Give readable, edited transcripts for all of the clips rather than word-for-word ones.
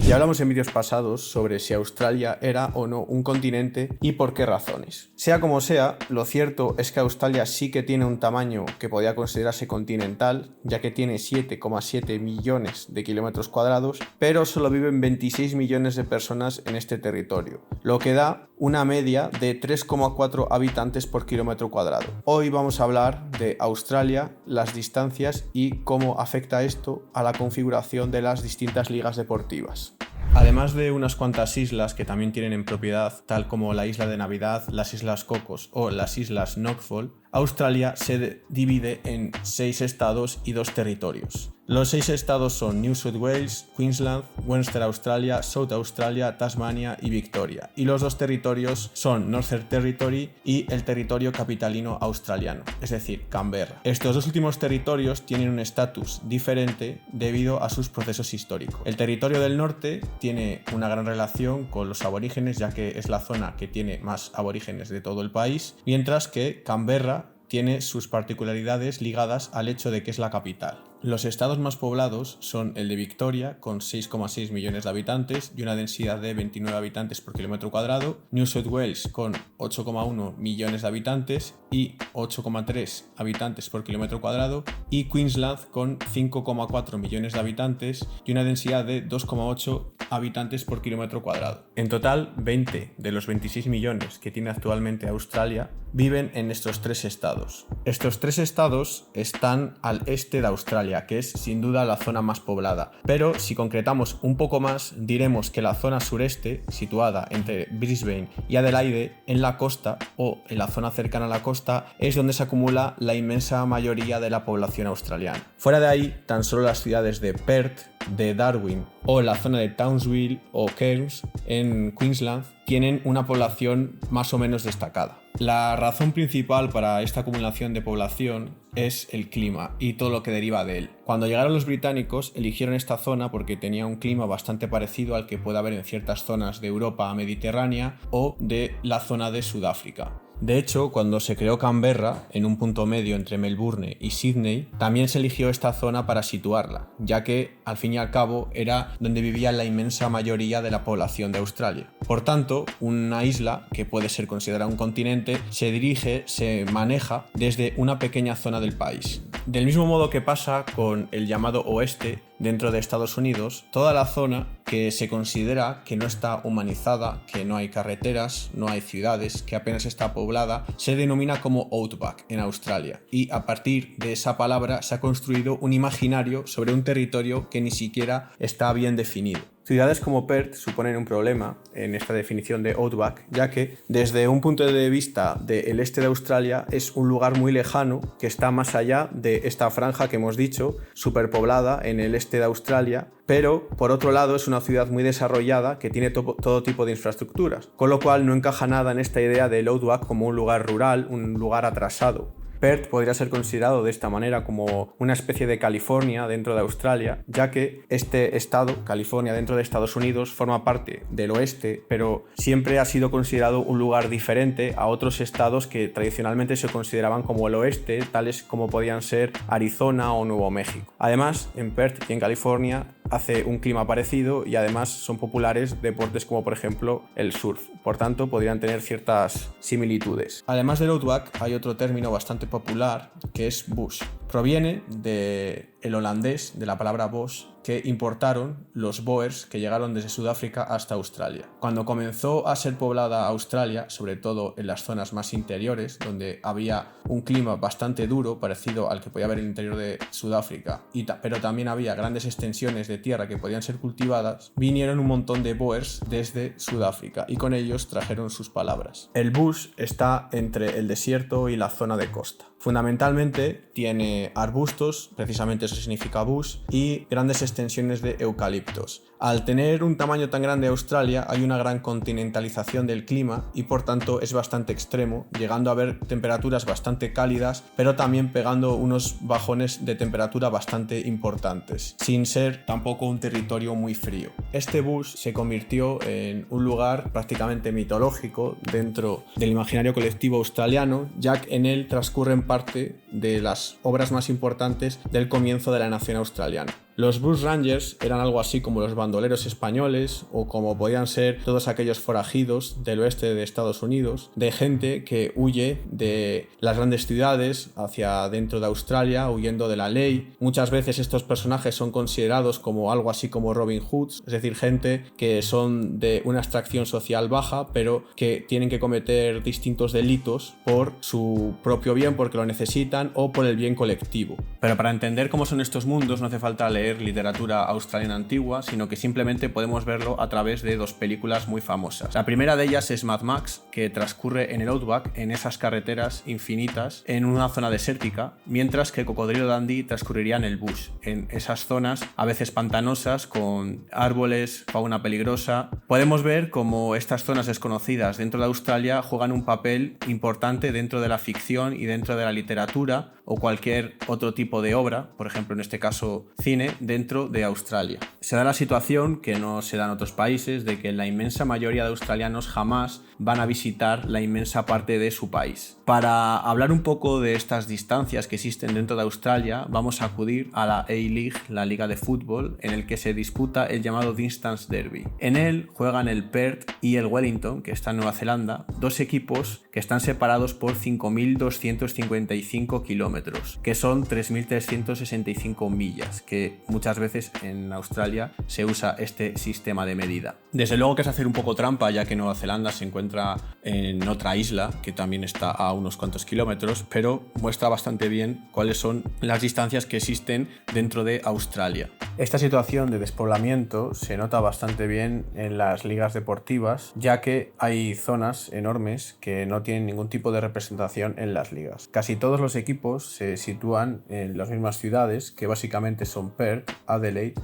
Ya hablamos en vídeos pasados sobre si Australia era o no un continente y por qué razones. Sea como sea, lo cierto es que Australia sí que tiene un tamaño que podría considerarse continental, ya que tiene 7,7 millones de kilómetros cuadrados, pero solo viven 26 millones de personas en este territorio, lo que da una media de 3,4 habitantes por kilómetro cuadrado. Hoy vamos a hablar de Australia, las distancias y cómo afecta esto a la configuración de las distintas ligas deportivas. Además de unas cuantas islas que también tienen en propiedad, tal como la isla de Navidad, las islas Cocos o las islas Knockfall, Australia se divide en 6 estados y 2 territorios. Los 6 estados son New South Wales, Queensland, Western Australia, South Australia, Tasmania y Victoria. Y los 2 territorios son Northern Territory y el territorio capitalino australiano, es decir, Canberra. Estos 2 últimos territorios tienen un estatus diferente debido a sus procesos históricos. El territorio del norte tiene una gran relación con los aborígenes, ya que es la zona que tiene más aborígenes de todo el país, mientras que Canberra tiene sus particularidades ligadas al hecho de que es la capital. Los estados más poblados son el de Victoria, con 6,6 millones de habitantes y una densidad de 29 habitantes por kilómetro cuadrado, New South Wales con 8,1 millones de habitantes y 8,3 habitantes por kilómetro cuadrado, y Queensland con 5,4 millones de habitantes y una densidad de 2,8 habitantes por kilómetro cuadrado. En total, 20 de los 26 millones que tiene actualmente Australia viven en estos 3 estados. Estos 3 estados están al este de Australia, que es sin duda la zona más poblada, pero si concretamos un poco más, diremos que la zona sureste, situada entre Brisbane y Adelaide, en la costa o en la zona cercana a la costa, es donde se acumula la inmensa mayoría de la población australiana. Fuera de ahí, tan solo las ciudades de Perth, de Darwin o la zona de Townsville o Cairns en Queensland tienen una población más o menos destacada. La razón principal para esta acumulación de población es el clima y todo lo que deriva de él. Cuando llegaron los británicos, eligieron esta zona porque tenía un clima bastante parecido al que puede haber en ciertas zonas de Europa mediterránea o de la zona de Sudáfrica. De hecho, cuando se creó Canberra, en un punto medio entre Melbourne y Sydney, también se eligió esta zona para situarla, ya que, al fin y al cabo, era donde vivía la inmensa mayoría de la población de Australia. Por tanto, una isla, que puede ser considerada un continente, se maneja desde una pequeña zona del país. Del mismo modo que pasa con el llamado oeste dentro de Estados Unidos, toda la zona que se considera que no está humanizada, que no hay carreteras, no hay ciudades, que apenas está poblada, se denomina como Outback en Australia, y a partir de esa palabra se ha construido un imaginario sobre un territorio que ni siquiera está bien definido. Ciudades como Perth suponen un problema en esta definición de Outback, ya que desde un punto de vista del este de Australia es un lugar muy lejano que está más allá de esta franja que hemos dicho, superpoblada en el este de Australia, pero por otro lado es una ciudad muy desarrollada que tiene todo tipo de infraestructuras, con lo cual no encaja nada en esta idea del Outback como un lugar rural, un lugar atrasado. Perth podría ser considerado de esta manera como una especie de California dentro de Australia, ya que este estado, California dentro de Estados Unidos, forma parte del oeste, pero siempre ha sido considerado un lugar diferente a otros estados que tradicionalmente se consideraban como el oeste, tales como podían ser Arizona o Nuevo México. Además, en Perth y en California hace un clima parecido y además son populares deportes como por ejemplo el surf, por tanto podrían tener ciertas similitudes. Además del Outback hay otro término bastante popular que es bush. Proviene del holandés, de la palabra bos, que importaron los boers que llegaron desde Sudáfrica hasta Australia. Cuando comenzó a ser poblada Australia, sobre todo en las zonas más interiores, donde había un clima bastante duro, parecido al que podía haber en el interior de Sudáfrica, pero también había grandes extensiones de tierra que podían ser cultivadas, vinieron un montón de boers desde Sudáfrica y con ellos trajeron sus palabras. El bush está entre el desierto y la zona de costa. Fundamentalmente tiene arbustos, precisamente eso significa bush, y grandes extensiones de eucaliptos. Al tener un tamaño tan grande Australia, hay una gran continentalización del clima y por tanto es bastante extremo, llegando a haber temperaturas bastante cálidas, pero también pegando unos bajones de temperatura bastante importantes, sin ser tampoco un territorio muy frío. Este bush se convirtió en un lugar prácticamente mitológico dentro del imaginario colectivo australiano, ya que en él transcurren parte de las obras más importantes del comienzo de la nación australiana. Los bushrangers eran algo así como los bandoleros españoles o como podían ser todos aquellos forajidos del oeste de Estados Unidos, de gente que huye de las grandes ciudades hacia dentro de Australia, huyendo de la ley. Muchas veces estos personajes son considerados como algo así como Robin Hoods, es decir, gente que son de una extracción social baja, pero que tienen que cometer distintos delitos por su propio bien, porque lo necesitan o por el bien colectivo. Pero para entender cómo son estos mundos no hace falta leer literatura australiana antigua, sino que simplemente podemos verlo a través de dos películas muy famosas. La primera de ellas es Mad Max, que transcurre en el Outback, en esas carreteras infinitas, en una zona desértica, mientras que Cocodrilo Dundee transcurriría en el bush, en esas zonas a veces pantanosas, con árboles, fauna peligrosa. Podemos ver cómo estas zonas desconocidas dentro de Australia juegan un papel importante dentro de la ficción y dentro de la literatura o cualquier otro tipo de obra, por ejemplo en este caso cine, dentro de Australia. Se da la situación que no se da en otros países, de que la inmensa mayoría de australianos jamás van a visitar la inmensa parte de su país. Para hablar un poco de estas distancias que existen dentro de Australia, vamos a acudir a la A-League, la liga de fútbol, en el que se disputa el llamado Distance Derby. En él juegan el Perth y el Wellington, que está en Nueva Zelanda, dos equipos que están separados por 5.255 kilómetros, que son 3.365 millas, que muchas veces en Australia se usa este sistema de medida. Desde luego que es hacer un poco trampa, ya que Nueva Zelanda se encuentra en otra isla que también está a unos cuantos kilómetros, pero muestra bastante bien cuáles son las distancias que existen dentro de Australia. Esta situación de despoblamiento se nota bastante bien en las ligas deportivas, ya que hay zonas enormes que no tienen ningún tipo de representación en las ligas. Casi todos los equipos se sitúan en las mismas ciudades, que básicamente son Perth, Adelaide,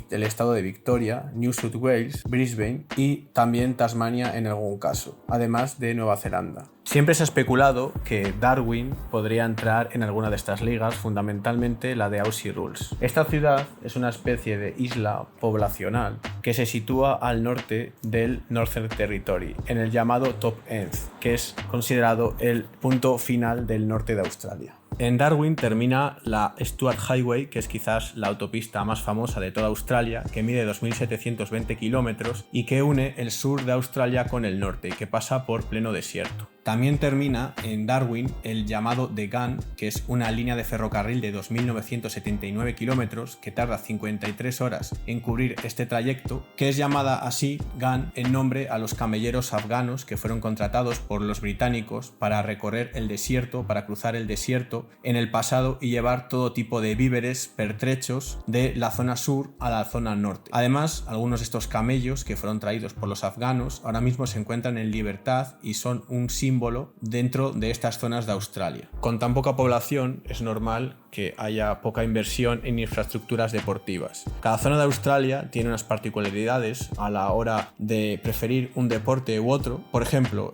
el estado de Victoria, New South Wales, Brisbane y también Tasmania en algún caso, además de Nueva Zelanda. Siempre se ha especulado que Darwin podría entrar en alguna de estas ligas, fundamentalmente la de Aussie Rules. Esta ciudad es una especie de isla poblacional que se sitúa al norte del Northern Territory, en el llamado Top End, que es considerado el punto final del norte de Australia. En Darwin termina la Stuart Highway, que es quizás la autopista más famosa de toda Australia, que mide 2.720 kilómetros y que une el sur de Australia con el norte y que pasa por pleno desierto. También termina en Darwin el llamado The Gun, que es una línea de ferrocarril de 2.979 kilómetros que tarda 53 horas en cubrir este trayecto, que es llamada así Gun en nombre a los camelleros afganos que fueron contratados por los británicos para recorrer el desierto, para cruzar el desierto en el pasado y llevar todo tipo de víveres, pertrechos de la zona sur a la zona norte. Además, algunos de estos camellos que fueron traídos por los afganos ahora mismo se encuentran en libertad y son un símbolo dentro de estas zonas de Australia. Con tan poca población es normal que haya poca inversión en infraestructuras deportivas. Cada zona de Australia tiene unas particularidades a la hora de preferir un deporte u otro. Por ejemplo,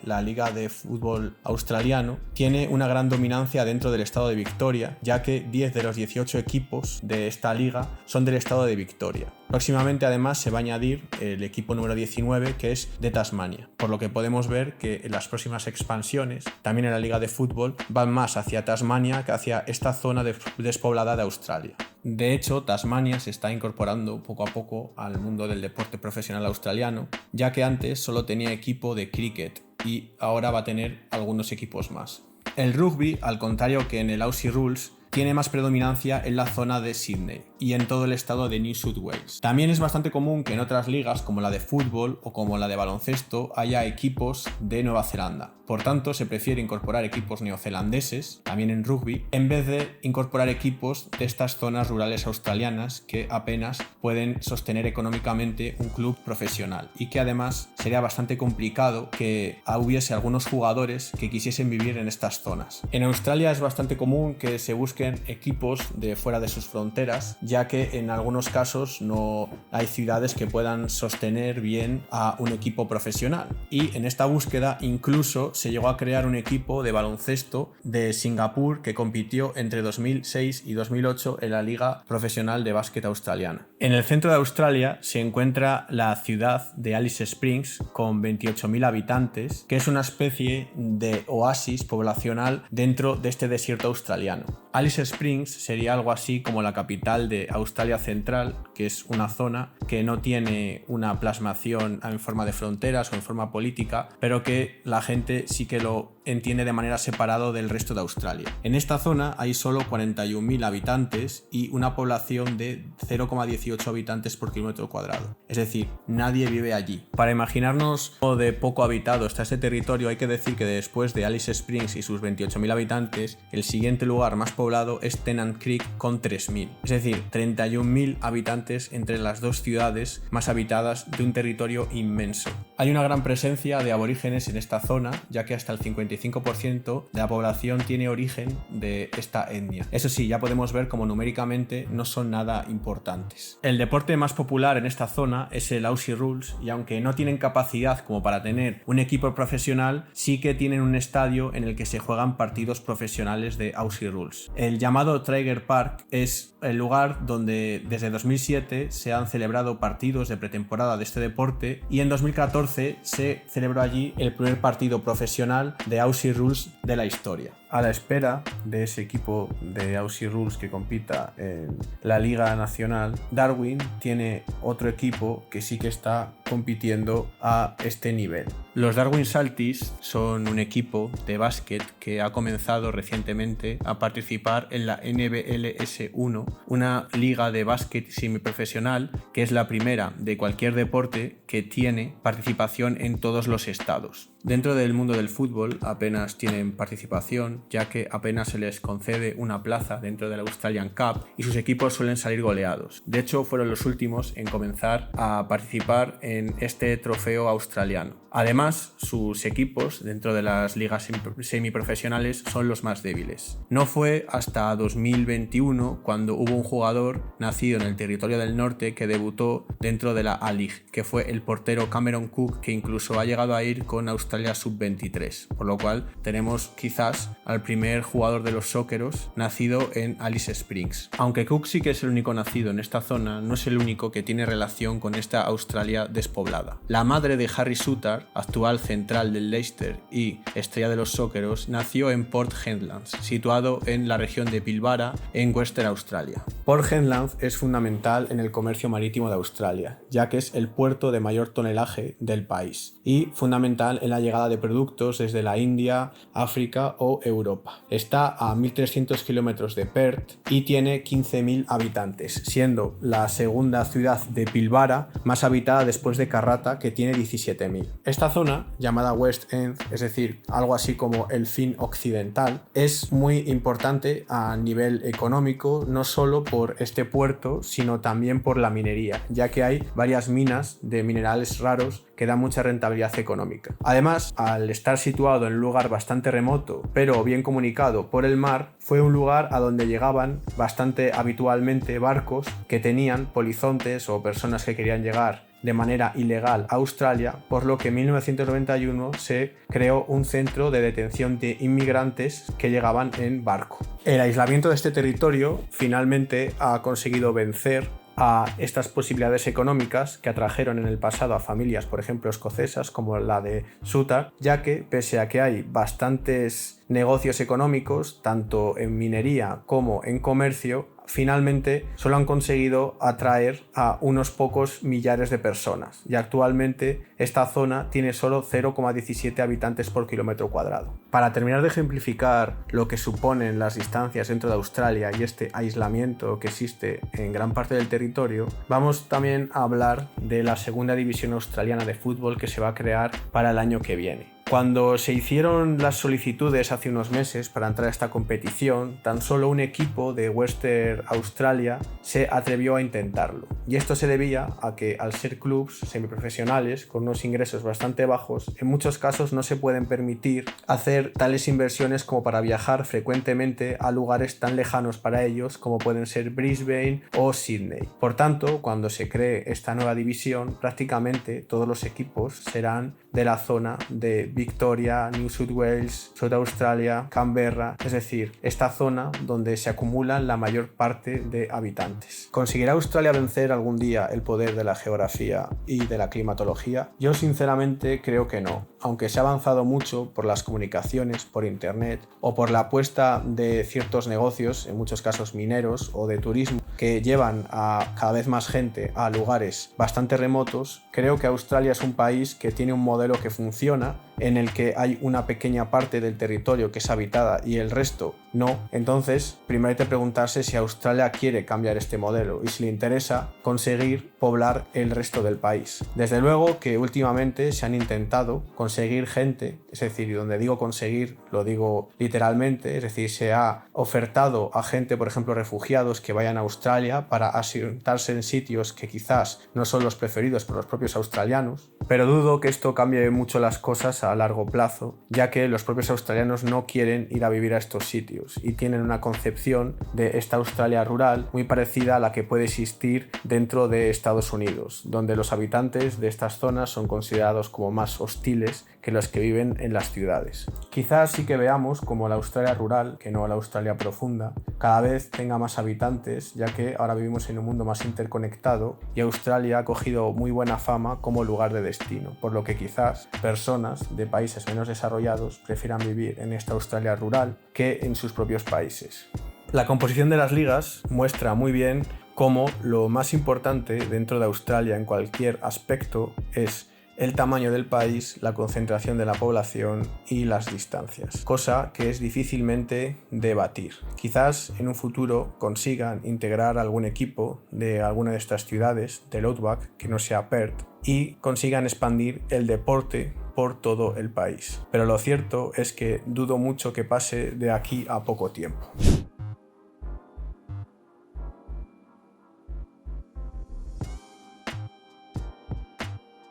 la Liga de Fútbol Australiano, tiene una gran dominancia dentro del estado de Victoria, ya que 10 de los 18 equipos de esta liga son del estado de Victoria. Próximamente además se va a añadir el equipo número 19, que es de Tasmania, por lo que podemos ver que en las próximas expansiones, también en la liga de fútbol, van más hacia Tasmania que hacia esta zona despoblada de Australia. De hecho, Tasmania se está incorporando poco a poco al mundo del deporte profesional australiano, ya que antes solo tenía equipo de cricket y ahora va a tener algunos equipos más. El rugby, al contrario que en el Aussie Rules, tiene más predominancia en la zona de Sydney y en todo el estado de New South Wales. También es bastante común que en otras ligas, como la de fútbol o como la de baloncesto, haya equipos de Nueva Zelanda. Por tanto, se prefiere incorporar equipos neozelandeses, también en rugby, en vez de incorporar equipos de estas zonas rurales australianas que apenas pueden sostener económicamente un club profesional y que además sería bastante complicado que hubiese algunos jugadores que quisiesen vivir en estas zonas. En Australia es bastante común que se busquen equipos de fuera de sus fronteras, ya que en algunos casos no hay ciudades que puedan sostener bien a un equipo profesional. Y en esta búsqueda incluso se llegó a crear un equipo de baloncesto de Singapur que compitió entre 2006 y 2008 en la Liga Profesional de Básquet Australiana. En el centro de Australia se encuentra la ciudad de Alice Springs con 28.000 habitantes, que es una especie de oasis poblacional dentro de este desierto australiano. Alice Springs sería algo así como la capital de de Australia Central, que es una zona que no tiene una plasmación en forma de fronteras o en forma política, pero que la gente sí que lo entiende de manera separada del resto de Australia. En esta zona hay solo 41.000 habitantes y una población de 0,18 habitantes por kilómetro cuadrado. Es decir, nadie vive allí. Para imaginarnos lo de poco habitado está este territorio, hay que decir que después de Alice Springs y sus 28.000 habitantes, el siguiente lugar más poblado es Tennant Creek con 3.000. Es decir, 31.000 habitantes entre las dos ciudades más habitadas de un territorio inmenso. Hay una gran presencia de aborígenes en esta zona, ya que hasta el 55% de la población tiene origen de esta etnia. Eso sí, ya podemos ver como numéricamente no son nada importantes. El deporte más popular en esta zona es el Aussie Rules, y aunque no tienen capacidad como para tener un equipo profesional, sí que tienen un estadio en el que se juegan partidos profesionales de Aussie Rules. El llamado Traeger Park es el lugar donde desde 2007 se han celebrado partidos de pretemporada de este deporte, y en 2014 se celebró allí el primer partido profesional de Aussie Rules de la historia. A la espera de ese equipo de Aussie Rules que compita en la Liga Nacional, Darwin tiene otro equipo que sí que está compitiendo a este nivel. Los Darwin Salties son un equipo de básquet que ha comenzado recientemente a participar en la NBLS1, una liga de básquet semiprofesional que es la primera de cualquier deporte que tiene participación en todos los estados. Dentro del mundo del fútbol apenas tienen participación, ya que apenas se les concede una plaza dentro de la Australian Cup y sus equipos suelen salir goleados. De hecho, fueron los últimos en comenzar a participar en este trofeo australiano. Además, sus equipos dentro de las ligas semiprofesionales son los más débiles. No fue hasta 2021 cuando hubo un jugador nacido en el territorio del norte que debutó dentro de la A-League, que fue el portero Cameron Cook, que incluso ha llegado a ir con Australia Sub-23, por lo cual tenemos quizás al primer jugador de los Socceros nacido en Alice Springs. Aunque Cook sí que es el único nacido en esta zona, no es el único que tiene relación con esta Australia despoblada. La madre de Harry Suter, actual central del Leicester y estrella de los Socceros, nació en Port Hedland, situado en la región de Pilbara, en Western Australia. Port Hedland es fundamental en el comercio marítimo de Australia, ya que es el puerto de mayor tonelaje del país y fundamental en la llegada de productos desde la India, África o Europa. Está a 1.300 kilómetros de Perth y tiene 15.000 habitantes, siendo la segunda ciudad de Pilbara más habitada después de Karratha, que tiene 17.000. Esta zona, llamada West End, es decir, algo así como el fin occidental, es muy importante a nivel económico, no solo por este puerto, sino también por la minería, ya que hay varias minas de minerales raros que dan mucha rentabilidad económica. Además, al estar situado en un lugar bastante remoto, pero bien comunicado por el mar, fue un lugar a donde llegaban bastante habitualmente barcos que tenían polizontes o personas que querían llegar de manera ilegal a Australia, por lo que en 1991 se creó un centro de detención de inmigrantes que llegaban en barco. El aislamiento de este territorio finalmente ha conseguido vencer a estas posibilidades económicas que atrajeron en el pasado a familias, por ejemplo, escocesas como la de Suter, ya que pese a que hay bastantes negocios económicos, tanto en minería como en comercio, finalmente solo han conseguido atraer a unos pocos millares de personas y actualmente esta zona tiene solo 0,17 habitantes por kilómetro cuadrado. Para terminar de ejemplificar lo que suponen las distancias dentro de Australia y este aislamiento que existe en gran parte del territorio, vamos también a hablar de la segunda división australiana de fútbol que se va a crear para el año que viene. Cuando se hicieron las solicitudes hace unos meses para entrar a esta competición, tan solo un equipo de Western Australia se atrevió a intentarlo. Y esto se debía a que, al ser clubs semiprofesionales con unos ingresos bastante bajos, en muchos casos no se pueden permitir hacer tales inversiones como para viajar frecuentemente a lugares tan lejanos para ellos como pueden ser Brisbane o Sydney. Por tanto, cuando se cree esta nueva división, prácticamente todos los equipos serán de la zona de Victoria, New South Wales, South Australia, Canberra, es decir, esta zona donde se acumulan la mayor parte de habitantes. ¿Conseguirá Australia vencer algún día el poder de la geografía y de la climatología? Yo sinceramente creo que no, aunque se ha avanzado mucho por las comunicaciones, por internet o por la apuesta de ciertos negocios, en muchos casos mineros o de turismo, que llevan a cada vez más gente a lugares bastante remotos. Creo que Australia es un país que tiene un modelo que funciona, en el que hay una pequeña parte del territorio que es habitada y el resto no. Entonces, primero hay que preguntarse si Australia quiere cambiar este modelo y si le interesa conseguir poblar el resto del país. Desde luego que últimamente se han intentado conseguir gente, es decir, y donde digo conseguir lo digo literalmente, es decir, se ha ofertado a gente, por ejemplo, refugiados que vayan a Australia para asentarse en sitios que quizás no son los preferidos por los propios australianos, pero dudo que esto cambie mucho las cosas a largo plazo, ya que los propios australianos no quieren ir a vivir a estos sitios y tienen una concepción de esta Australia rural muy parecida a la que puede existir dentro de Estados Unidos, donde los habitantes de estas zonas son considerados como más hostiles que los que viven en las ciudades. Quizás sí que veamos como la Australia rural, que no la Australia profunda, cada vez tenga más habitantes, ya que ahora vivimos en un mundo más interconectado y Australia ha cogido muy buena fama como lugar de destino, por lo que quizás personas de países menos desarrollados prefieran vivir en esta Australia rural que en sus propios países. La composición de las ligas muestra muy bien cómo lo más importante dentro de Australia en cualquier aspecto es el tamaño del país, la concentración de la población y las distancias, cosa que es difícilmente debatir. Quizás en un futuro consigan integrar algún equipo de alguna de estas ciudades del Outback que no sea Perth y consigan expandir el deporte por todo el país. Pero lo cierto es que dudo mucho que pase de aquí a poco tiempo.